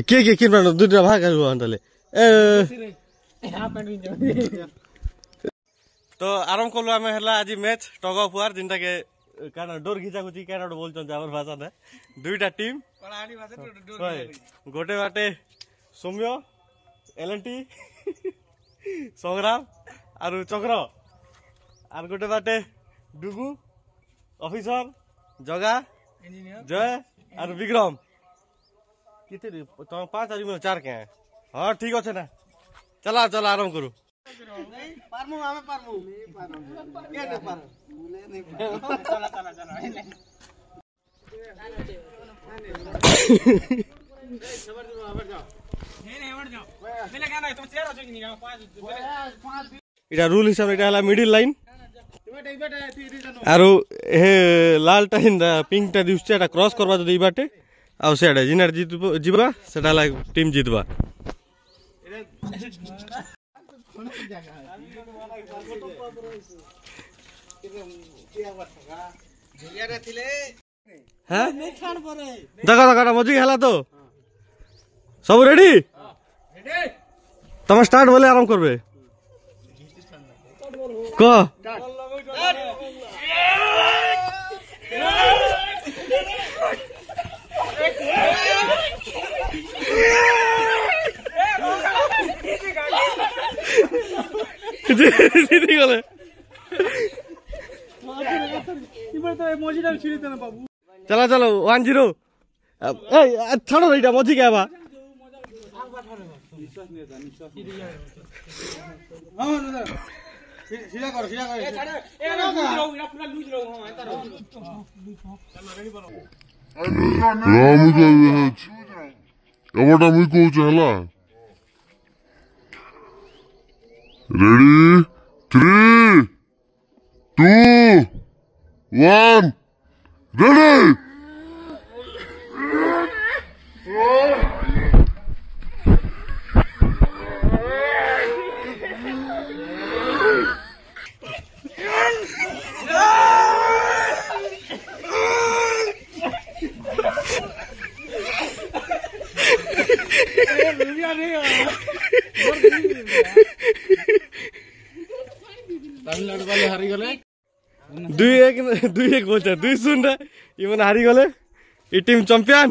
किए किए किन दुईटा भाग अंतले तो आरंभ कलु आम है आज मैच टग अफ वार जिनटा के डोर घिचा घुची क्या बोलते आम भाषा ने दुईटा टीम गोटे बाटे सौम्य एलएनटी संग्राम आर चक्र आर गोटे बाटे डुगु ऑफिसर जगा जय आर विक्रम कितने तुम 5 आदमी 4 क्या है हाँ ठीक अच्छे ना चला चला आराम करू इटा रूल हिसाब इटा हला मिडिल लाइन आरो हे लाल टा हिंदा पिंक टा दिउछ एटा क्रॉस करबा जदी बाटे आ सेडा जिनार जीतबा सेटा ला टीम जीतबा हां जगा जगा मजी हला तो सब रेडी तुम स्टार्ट बोले आराम करबे क गले चला चलो 1-0 छाड़ो रही मजी क्या बा रेडी 3 2 1 रेडी तमिलनाडु वाले हारी गले 2-1 बोलते 2-0 इवन हारी गले ई टीम चैंपियन